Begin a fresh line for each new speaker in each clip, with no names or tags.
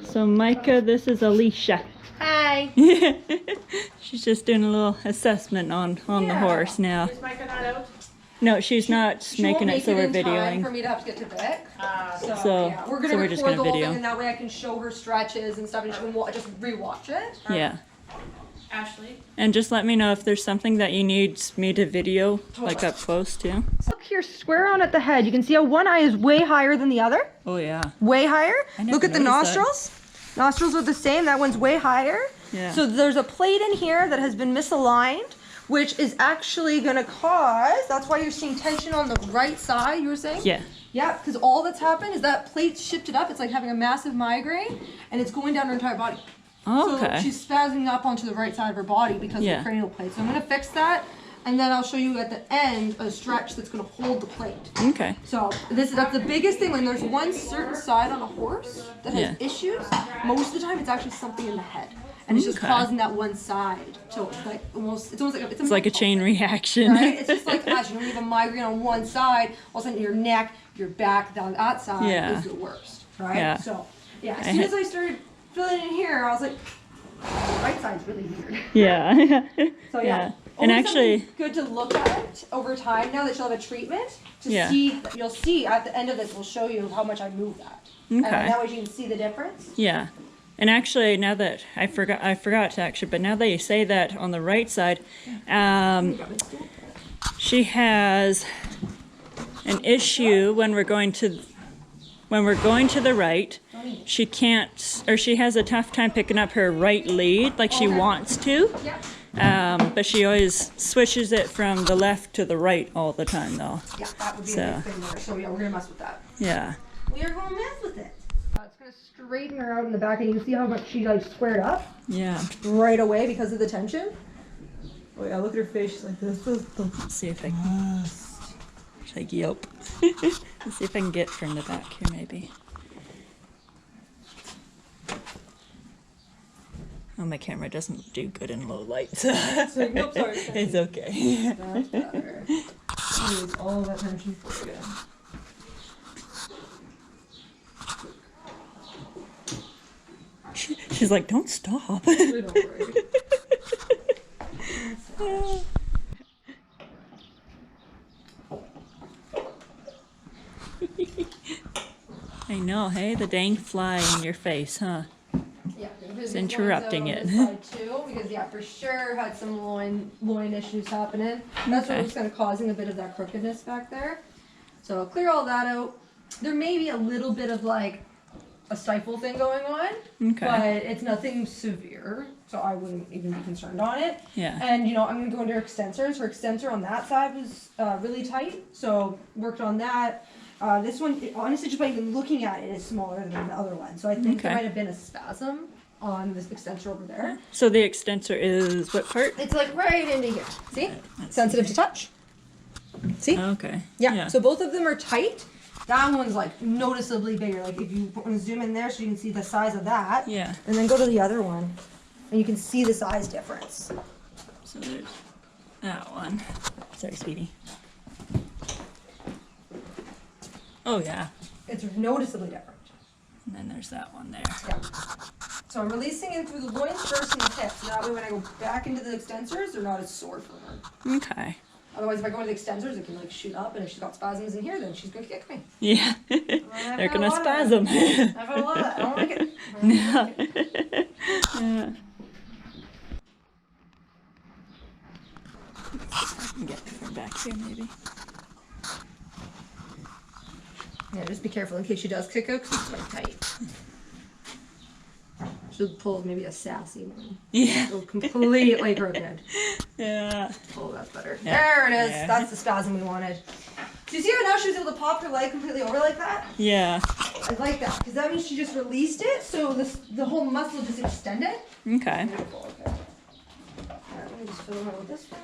So Micah, this is Alicia.
Hi.
She's just doing a little assessment on the horse now.
Is Micah not out?
No, she's not making it, so we're videoing.
For me to have to get to Vic.
So
Yeah, we're gonna
we're just
record
gonna
the whole
video.
thing, and that way I can show her stretches and stuff, and she can just rewatch it.
Yeah.
Ashley.
And just let me know if there's something that you need me to video, like up close too.
Look here, square on at the head. You can see how one eye is way higher than the other.
Oh yeah.
Way higher.
never
Look at the
noticed that.
nostrils. Nostrils are the same. That one's way higher.
Yeah.
So there's a plate in here that has been misaligned, which is actually going to cause, that's why you're seeing tension on the right side, you were saying?
Yeah.
Yeah, because all that's happened is that plate shifted up. It's like having a massive migraine, and it's going down her entire body.
Okay.
So she's spazzing up onto the right side of her body because of the cranial plate. So I'm going to fix that, and then I'll show you at the end a stretch that's going to hold the plate.
Okay.
So that's the biggest thing. When there's one certain side on a horse that has issues, most of the time it's actually something in the head. And it's just causing that one side to like it's almost like
it's like a chain reaction.
Right? It's just like gosh, you have a migraine on one side, all of a sudden your neck, your back, down that side is the worst. Right?
Yeah.
So as soon as I started feeling in here, I was like, the right side's really weird.
Yeah.
So yeah.
And actually
good to look at over time now that she'll have a treatment to see. You'll see at the end of this, we'll show you how much I move that.
Okay.
And that way you can see the difference.
Yeah. And actually, now that I forgot to actually, but now that you say that on the right side, she has an issue when we're going to the right. She can't, or she has a tough time picking up her right lead like she wants to. But she always switches it from the left to the right all the time, though.
Yeah, that would be a big thing there. So yeah, we're gonna mess with that.
Yeah.
We are gonna mess with it. It's gonna straighten her out in the back, and you can see how much she like squared up.
Yeah.
Right away because of the tension. Oh yeah, look at her face. She's like this.
Let's see if I can. She's like, yep. Let's see if I can get from the back here, maybe. Oh, my camera doesn't do good in low light.
So, nope, sorry.
It's okay.
That's better. Use all that tension for you.
She's like, don't stop.
Don't worry.
I know, hey, the dang fly in your face, huh?
Yeah,
it's interrupting it.
This side too, because for sure had some loin issues happening. That's what was kind of causing a bit of that crookedness back there. So clear all that out. There may be a little bit of like a stifle thing going on, but it's nothing severe, so I wouldn't even be concerned on it.
Yeah.
And I'm gonna go into her extensors. Her extensor on that side was really tight, so worked on that. This one, honestly, just by even looking at it, is smaller than the other one. So I think there might have been a spasm on this extensor over there.
So the extensor is what part?
It's like right into here. See? Sensitive to touch. See?
Okay.
Yeah. So both of them are tight. That one's like noticeably bigger. Like if you want to zoom in there so you can see the size of that.
Yeah.
And then go to the other one, and you can see the size difference.
So there's that one. Sorry, Speedy. Oh yeah.
It's noticeably different.
And then there's that one there.
Yeah. So I'm releasing it through the loins first and the hips. That way when I go back into the extensors, they're not as sore for her.
Okay.
Otherwise, if I go into the extensors, it can like shoot up, and if she's got spasms in here, then she's gonna kick me.
Yeah. They're gonna spasm.
I've had a lot of that. I don't like it.
Yeah. I can get from back here, maybe.
Yeah, just be careful in case she does kick out, because it's quite tight. She'll pull maybe a sassy one.
Yeah.
It'll completely crooked.
Yeah.
Oh, that's better.
Yeah.
There it is.
Yeah.
That's the spasm we wanted. Do you see how now she was able to pop her leg completely over like that?
Yeah.
I like that, because that means she just released it, so the whole muscle just extended.
Okay.
Beautiful, okay. Alright, let me just fill her with this one.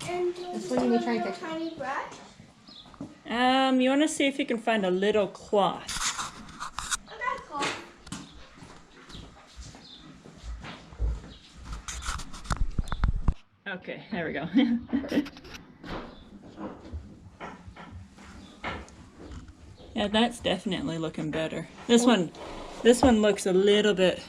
And
This one you need to try and pick.
tiny brush.
You want to see if you can find a little cloth.
Okay, cool.
Okay, there we go. Yeah, that's definitely looking better. This one looks a little bit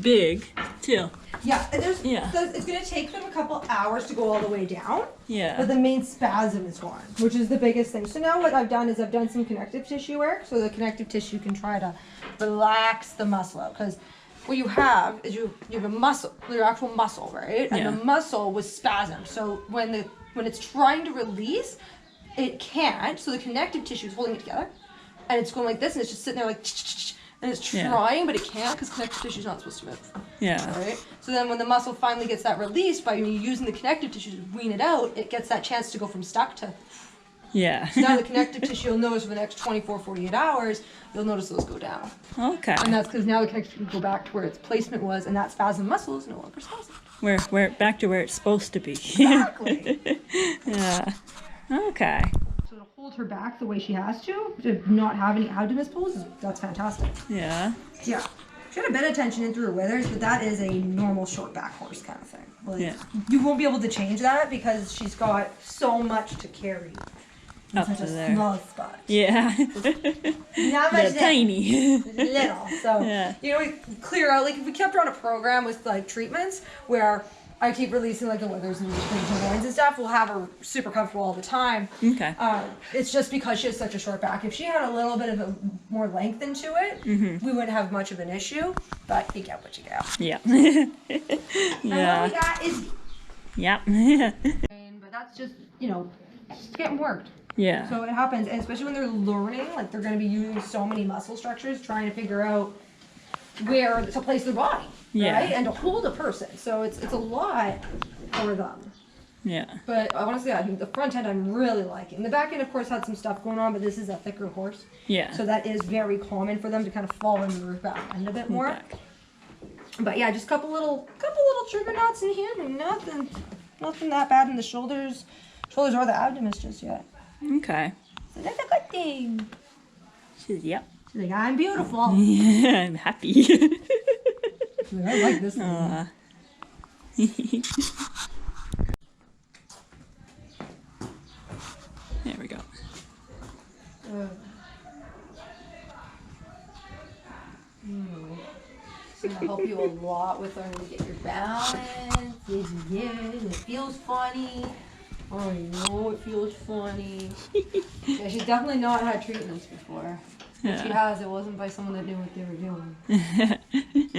big too.
Yeah, and
Yeah.
so it's gonna take them a couple hours to go all the way down.
Yeah.
But the main spasm is gone, which is the biggest thing. So now what I've done is I've done some connective tissue work, so the connective tissue can try to relax the muscle out. Because what you have is you have a muscle, your actual muscle, right? And
Yeah.
the muscle was spasm. So when it's trying to release, it can't. So the connective tissue is holding it together, and it's going like this, and it's just sitting there like, and it's
Yeah.
trying, but it can't because connective tissue is not supposed to move.
Yeah.
Right? So then when the muscle finally gets that release by you using the connective tissue to wean it out, it gets that chance to go from stuck to.
Yeah.
Now the connective tissue, you'll notice for the next 24, 48 hours, you'll notice those go down.
Okay.
And that's because now the connective tissue will go back to where its placement was, and that spasm muscle is no longer spasm.
We're back to where it's supposed to be.
Exactly.
Yeah. Okay.
So to hold her back the way she has to not have any abdomen pulls, that's fantastic.
Yeah.
Yeah. She had a bit of tension in through her withers, but that is a normal short back horse kind of thing. Like,
Yeah.
you won't be able to change that because she's got so much to carry. in
Up
such
to
a
there.
small spot.
Yeah.
Not much
They're
there.
tiny.
Little. So,
Yeah.
you know, we clear out, like, if we kept her on a program with, like, treatments where I keep releasing, like, the withers and the strings and loins and stuff, we'll have her super comfortable all the time.
Okay.
It's just because she has such a short back. If she had a little bit of a more length into it, we wouldn't have much of an issue, but you get what you get.
Yeah.
And what we
Yeah.
got is,
Yep.
but that's just, you know, it's getting worked.
Yeah.
So it happens, and especially when they're learning, like they're going to be using so many muscle structures, trying to figure out where to place their body,
Yeah.
right, and to hold a person. So it's a lot for them.
Yeah.
But honestly, I think the front end I'm really liking. The back end, of course, had some stuff going on, but this is a thicker horse,
Yeah.
so that is very common for them to kind of fall into the back end a bit more.
Back.
But yeah, just couple little trigger knots in here, and nothing that bad in the shoulders or the abdomen just yet.
Okay.
So that's a good thing.
She's yep.
She's like, I'm beautiful.
Yeah, I'm happy.
She's like, I like this one.
There we go.
It's gonna help you a lot with learning to get your balance. Yes, yes. It feels funny. Oh, you know it feels funny. Yeah, she's definitely not had treatments before. If she
Yeah.
has, it wasn't by someone that knew what they were doing.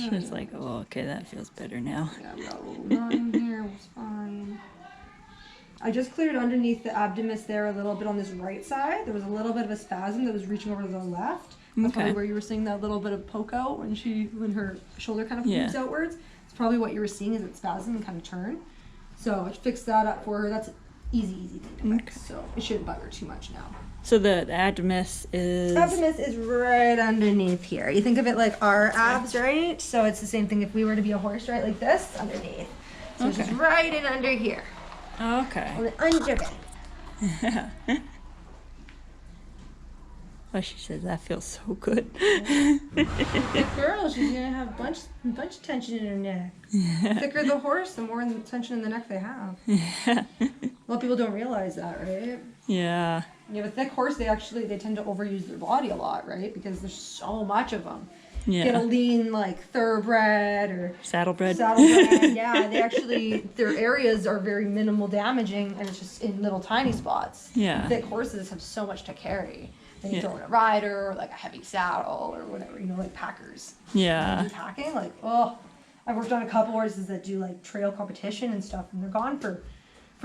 She's like, oh, okay, that feels better now.
Yeah, we got a little knot in here. It was fine. I just cleared underneath the abdomen there a little bit on this right side. There was a little bit of a spasm that was reaching over to the left. That's
Okay.
probably where you were seeing that little bit of poke out when her shoulder kind of moves
Yeah.
outwards. It's probably what you were seeing is it spasm and kind of turn. So I fixed that up for her. That's an easy thing to fix. So it shouldn't bug her too much now.
So the abdomen is.
Abdomen is right underneath here. You think of it like our abs, right? So it's the same thing if we were to be a horse, right? Like this, underneath. So it's just
Okay.
right in under here.
Okay.
On the underbelly.
Oh, she says that feels so good.
Good girl, she's gonna have a bunch of tension in her neck. The thicker the horse, the more tension in the neck they have. A lot of people don't realize that, right?
Yeah.
You have a thick horse, they tend to overuse their body a lot, right? Because there's so much of them.
Yeah.
Get a lean like thoroughbred or
Saddlebred.
saddlebred. Yeah, their areas are very minimal damaging, and it's just in little tiny spots.
Yeah.
Thick horses have so much to carry. Then you
Yeah.
throw in a rider or like a heavy saddle or whatever, like packers.
Yeah.
Packing, like, oh, I've worked on a couple horses that do like trail competition and stuff, and they're gone for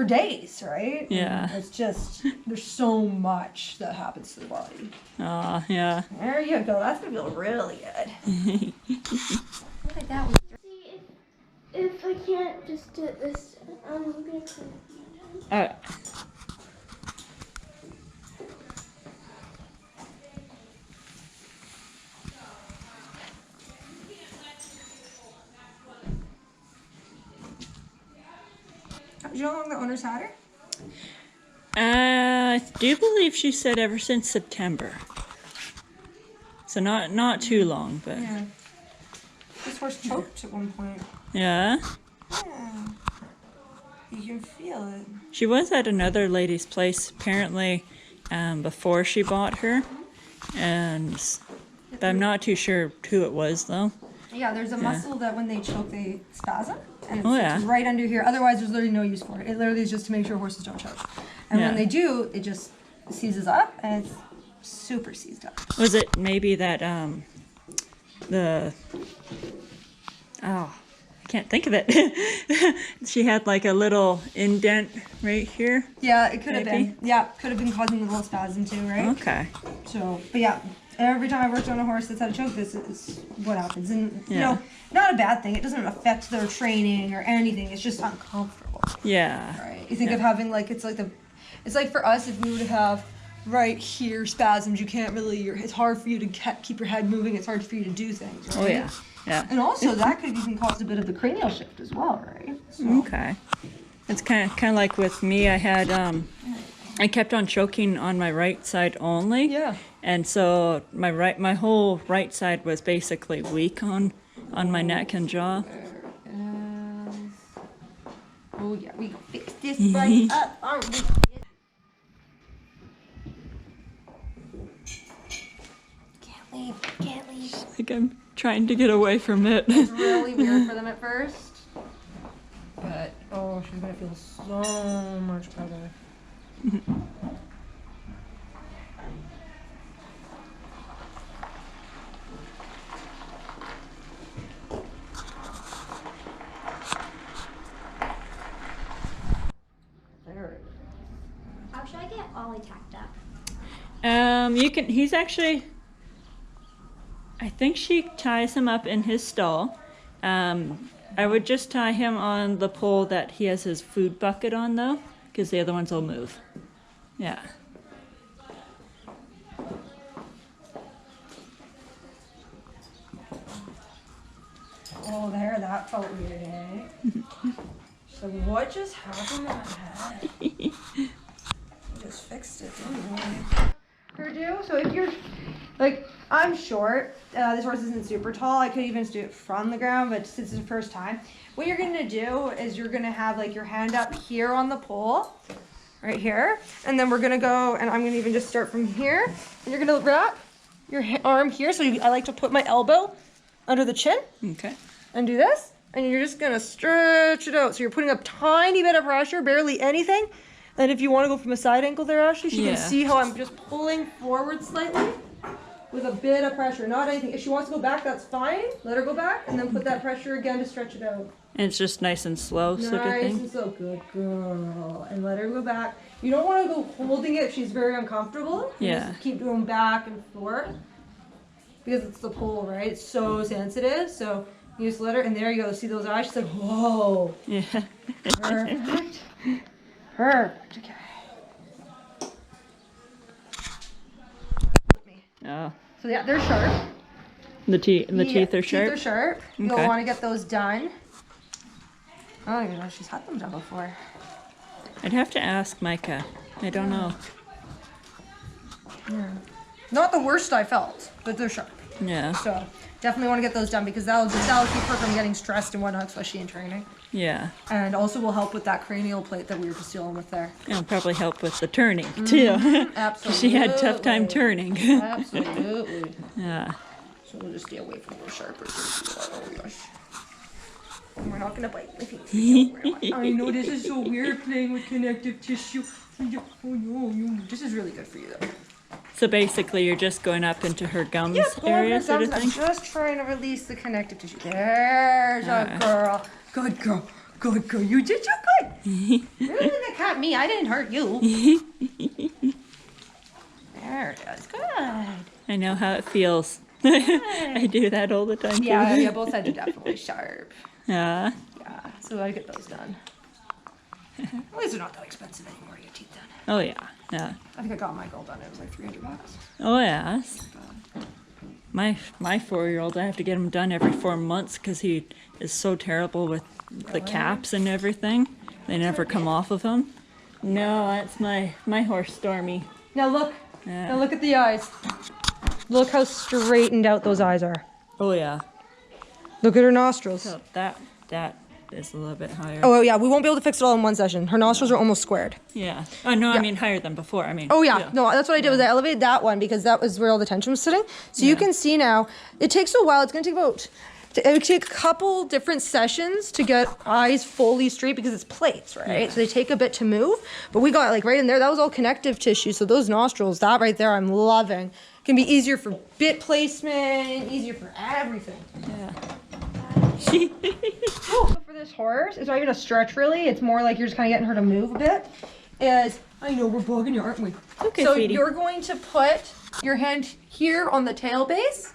days, right?
Yeah.
And it's just there's so much that happens to the body.
Aw, yeah.
There you go. That's gonna feel really good. Look at that.
See if I can't just do this. I'm gonna.
Alright.
Do you know how long the owners had her?
I do believe she said ever since September. So not too long, but
Yeah. This horse choked at one point.
yeah.
Yeah. You can feel it.
She was at another lady's place apparently before she bought her, and I'm not too sure who it was though.
Yeah, there's a muscle that when they choke, they spasm, and it's,
Oh, yeah.
it's right under here. Otherwise, there's literally no use for it. It literally is just to make sure horses don't choke. And
Yeah.
when they do, it just seizes up, and it's super seized up.
Was it maybe that the I can't think of it. She had like a little indent right here.
Yeah, it could have
Maybe.
been. Yeah, could have been causing the little spasm too, right?
Okay.
So, but yeah, every time I worked on a horse that's had a choke, this is what happens. And, you
Yeah.
know, not a bad thing. It doesn't affect their training or anything. It's just uncomfortable,
Yeah.
right? You think of having, like, it's like for us, if we would have right here spasms, you can't really, it's hard for you to keep your head moving. It's hard for you to do things, right?
Oh yeah. Yeah.
And also, that could even cause a bit of the cranial shift as well, right? So,
Okay. It's kind of like with me. I had I kept on choking on my right side only.
yeah.
And so my whole right side was basically weak on my neck and jaw.
Oh yeah, we gonna fix this right up, aren't we? Can't leave, can't leave.
Like I'm trying to get away from it.
It's really weird for them at first. But, oh, she's gonna feel so much better. There.
How should I get Ollie tacked up?
You can. He's actually. I think she ties him up in his stall. I would just tie him on the pole that he has his food bucket on though, because the other ones will move. Yeah.
Oh, there, that felt weird, eh? So what just happened to my head? I just fixed it, didn't I? Her do, so if you're, like, I'm short, this horse isn't super tall, I could even do it from the ground, but since it's the first time, what you're gonna do is you're gonna have, like, your hand up here on the pole, right here, and then we're gonna go, and I'm gonna even just start from here, and you're gonna wrap your arm here, so I like to put my elbow under the chin,
Okay.
and do this, and you're just gonna stretch it out. So you're putting a tiny bit of pressure, barely anything. And if you want to go from a side ankle there, Ashley, she
Yeah.
can see how I'm just pulling forward slightly with a bit of pressure, not anything. If she wants to go back, that's fine. Let her go back, and then put that pressure again to stretch it out.
And it's just nice and slow, sort of
Nice
thing.
and so good girl. And let her go back. You don't want to go holding it if she's very uncomfortable. You
Yeah.
Just keep going back and forth because it's the pole, right? It's so sensitive. So you just let her, and there you go. See those eyes? She's like, whoa.
Yeah.
Perfect. Perfect. Okay.
Oh,
So yeah, they're sharp.
the teeth are sharp.
Teeth are sharp. You'll
Okay.
want to get those done. I don't even know if she's had them done before.
I'd have to ask Micah. I don't know.
Yeah. Not the worst I felt, but they're sharp.
Yeah.
So definitely want to get those done because that'll keep her from getting stressed and whatnot, especially in training.
Yeah.
And also will help with that cranial plate that we were just dealing with there.
It'll probably help with the turning too.
Absolutely.
She had a tough time turning.
Absolutely.
Yeah.
So we'll just stay away from those sharper things. Oh gosh. And we're not gonna bite my fingers. I know this is so weird playing with connective tissue. Oh no, this is really good for you though.
So basically, you're just going up into her gums
Pull
area,
her
sort of
thumbs.
thing.
I'm just trying to release the connective tissue. There's a girl. Good girl. Good girl. You did so good. You're the one that caught me. I didn't hurt you. There it is. Good.
I know how it feels. I do that all the time too.
Yeah, both sides are definitely sharp.
Yeah.
Yeah, so I get those done. At least they're not that expensive anymore to get teeth done.
Oh yeah. Yeah.
I think I got my girl done. It was like $300.
Oh yes. My 4-year-old, I have to get him done every 4 months because he is so terrible with the caps and everything. They never come off of him. No, that's my horse Stormy.
Now look.
Yeah.
Now look at the eyes. Look how straightened out those eyes are.
Oh yeah.
Look at her nostrils.
So that is a little bit higher.
Oh yeah, we won't be able to fix it all in one session. Her nostrils are almost squared.
Yeah. Oh no,
Yeah.
I mean higher than before. I mean.
Oh yeah, no, that's what I did was I elevated that one because that was where all the tension was sitting. So you
Yeah.
can see now, it takes a while. It's gonna take it would take a couple different sessions to get eyes fully straight because it's plates, right?
Yeah.
So they take a bit to move. But we got like right in there, that was all connective tissue. So those nostrils, that right there, I'm loving. Can be easier for bit placement, easier for everything.
Yeah.
For this horse, it's not even a stretch really. It's more like you're just kind of getting her to move a bit. Is I know we're bugging you, aren't we?
Okay,
So
sweetie.
you're going to put your hand here on the tail base,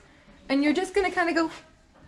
and you're just gonna kind of go,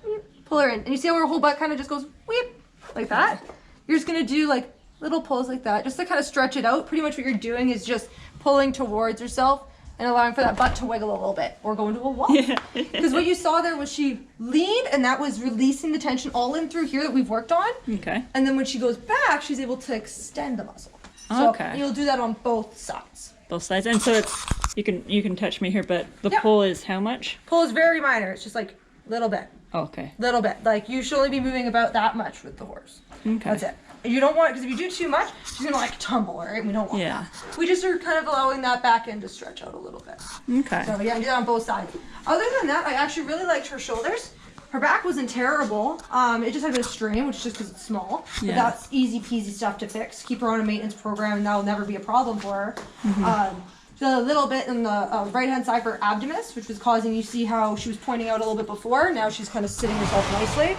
weep, pull her in, and you see how her whole butt kind of just goes weep like that. You're just gonna do like little pulls like that, just to kind of stretch it out. Pretty much what you're doing is just pulling towards yourself and allowing for that butt to wiggle a little bit, or go into a walk. Because what you saw there was she leaned, and that was releasing the tension all in through here that we've worked on.
Okay.
And then when she goes back, she's able to extend the muscle. So
Okay.
you'll do that on both sides.
Both sides, and so it's you can touch me here, but the
Yep.
pull is how much?
Pull is very minor. It's just like little bit,
Okay.
little bit. Like you should only be moving about that much with the horse.
Okay.
That's it. And you don't want, because if you do too much, she's gonna like tumble, right? We don't want
Yeah.
that. We just are kind of allowing that back end to stretch out a little bit.
Okay.
So yeah, do that on both sides. Other than that, I actually really liked her shoulders. Her back wasn't terrible. It just had a bit of strain, which is just because it's small. But
Yeah.
that's easy peasy stuff to fix. Keep her on a maintenance program, and that will never be a problem for her. So a little bit in the right hand side for her abdomen, which was causing, you see how she was pointing out a little bit before. Now she's kind of sitting herself nicely.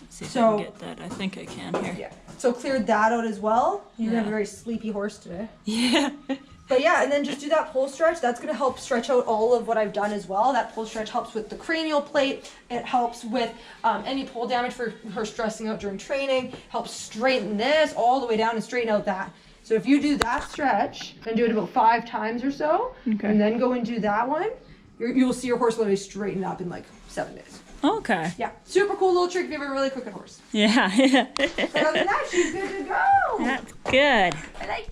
See if I
So-
can get that. I think I can here.
Yeah. So cleared that out as well. You're gonna have a
Yeah.
very sleepy horse today.
Yeah.
But yeah, and then just do that pull stretch. That's going to help stretch out all of what I've done as well. That pull stretch helps with the cranial plate. It helps with any pull damage for her stressing out during training. Helps straighten this all the way down and straighten out that. So if you do that stretch and do it about 5 times or so,
Okay.
and then go and do that one, you'll see your horse literally straighten up in like 7 days.
Okay.
Yeah, super cool little trick if you have a really crooked horse.
Yeah.
So other than that, she's good to go.
That's good.
I like you.